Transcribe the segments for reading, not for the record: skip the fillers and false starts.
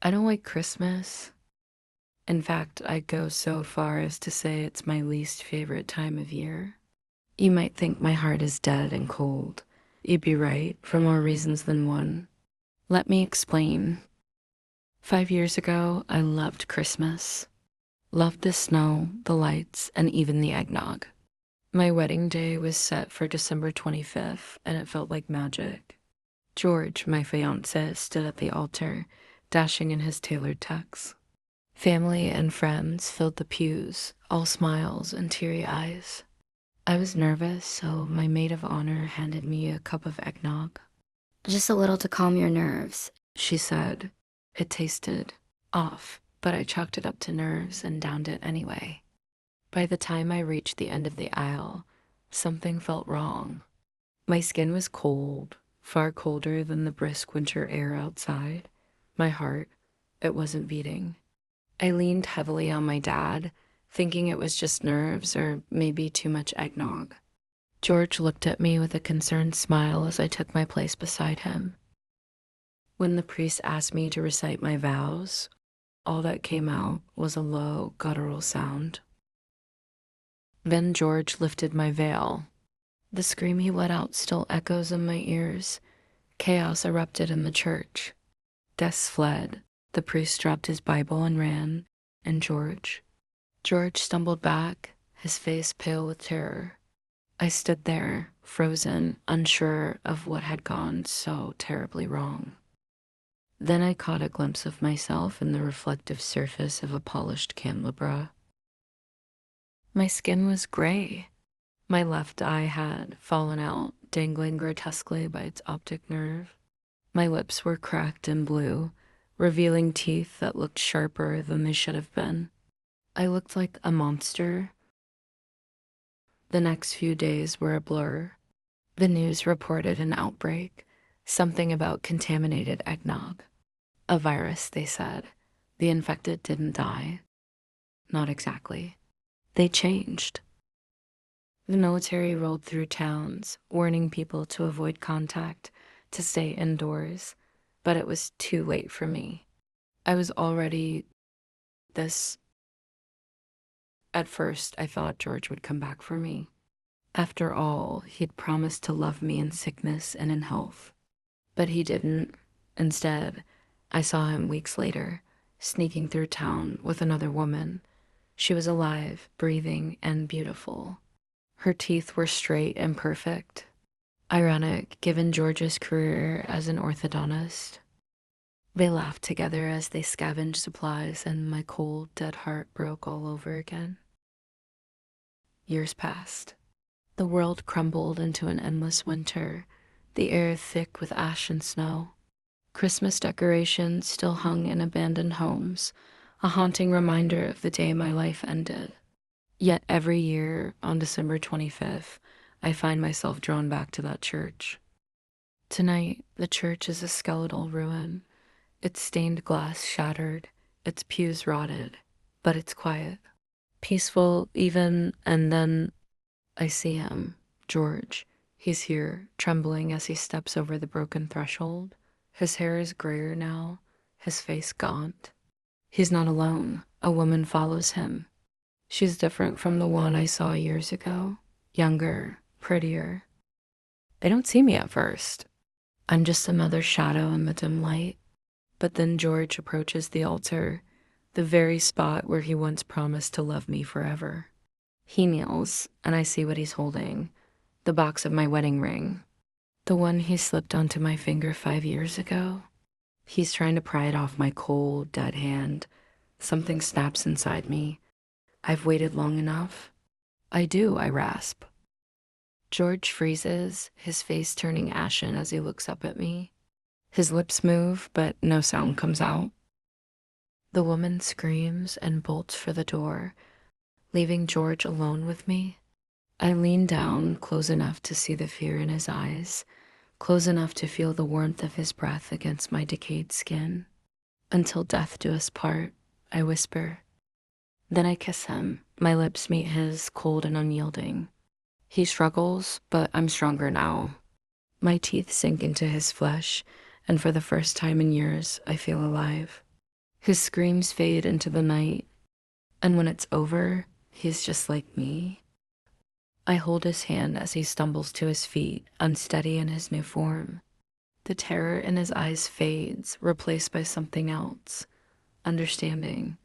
I don't like Christmas. In fact, I'd go so far as to say it's my least favorite time of year. You might think my heart is dead and cold. You'd be right, for more reasons than one. Let me explain. 5 years ago, I loved Christmas. Loved the snow, the lights, and even the eggnog. My wedding day was set for December 25th, and it felt like magic. George, my fiancé, stood at the altar, dashing in his tailored tux. Family and friends filled the pews, all smiles and teary eyes. I was nervous, so my maid of honor handed me a cup of eggnog. Just a little to calm your nerves. She said. It tasted off, but I chalked it up to nerves and downed it anyway. By the time I reached the end of the aisle, something felt wrong. My skin was cold, far colder than the brisk winter air outside. My heart, it wasn't beating. I leaned heavily on my dad, thinking it was just nerves or maybe too much eggnog. George looked at me with a concerned smile as I took my place beside him. When the priest asked me to recite my vows, all that came out was a low, guttural sound. Then George lifted my veil. The scream he let out still echoes in my ears. Chaos erupted in the church. Deaths fled. The priest dropped his Bible and ran, and George stumbled back, his face pale with terror. I stood there, frozen, unsure of what had gone so terribly wrong. Then I caught a glimpse of myself in the reflective surface of a polished candelabra. My skin was gray. My left eye had fallen out, dangling grotesquely by its optic nerve. My lips were cracked and blue, revealing teeth that looked sharper than they should have been. I looked like a monster. The next few days were a blur. The news reported an outbreak, something about contaminated eggnog. A virus, they said. The infected didn't die. Not exactly. They changed. The military rolled through towns, warning people to avoid contact, to stay indoors, but it was too late for me. I was already this. At first, I thought George would come back for me. After all, he'd promised to love me in sickness and in health. But he didn't. Instead, I saw him weeks later, sneaking through town with another woman. She was alive, breathing, and beautiful. Her teeth were straight and perfect. Ironic, given George's career as an orthodontist. They laughed together as they scavenged supplies, and my cold, dead heart broke all over again. Years passed. The world crumbled into an endless winter, the air thick with ash and snow. Christmas decorations still hung in abandoned homes, a haunting reminder of the day my life ended. Yet every year, on December 25th, I find myself drawn back to that church. Tonight, the church is a skeletal ruin, its stained glass shattered, its pews rotted, but it's quiet. Peaceful even, and then I see him, George. He's here, trembling as he steps over the broken threshold. His hair is grayer now, his face gaunt. He's not alone. A woman follows him. She's different from the one I saw years ago. Younger, prettier. They don't see me at first. I'm just another shadow in the dim light. But then George approaches the altar, the very spot where he once promised to love me forever. He kneels, and I see what he's holding. The box of my wedding ring. The one he slipped onto my finger 5 years ago. He's trying to pry it off my cold, dead hand. Something snaps inside me. I've waited long enough. I do, I rasp. George freezes, his face turning ashen as he looks up at me. His lips move, but no sound comes out. The woman screams and bolts for the door, leaving George alone with me. I lean down, close enough to see the fear in his eyes, close enough to feel the warmth of his breath against my decayed skin. Until death do us part, I whisper. Then I kiss him. My lips meet his, cold and unyielding. He struggles, but I'm stronger now. My teeth sink into his flesh, and for the first time in years, I feel alive. His screams fade into the night, and when it's over, he's just like me. I hold his hand as he stumbles to his feet, unsteady in his new form. The terror in his eyes fades, replaced by something else: understanding,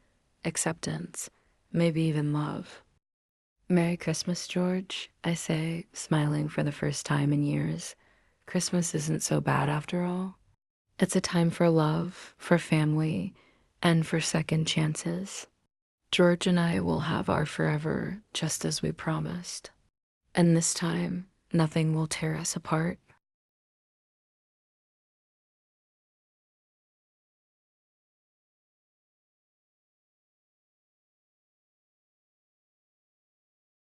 acceptance, maybe even love. "Merry Christmas, George," I say, smiling for the first time in years. Christmas isn't so bad after all. It's a time for love, for family, and for second chances. George and I will have our forever just as we promised. And this time, nothing will tear us apart.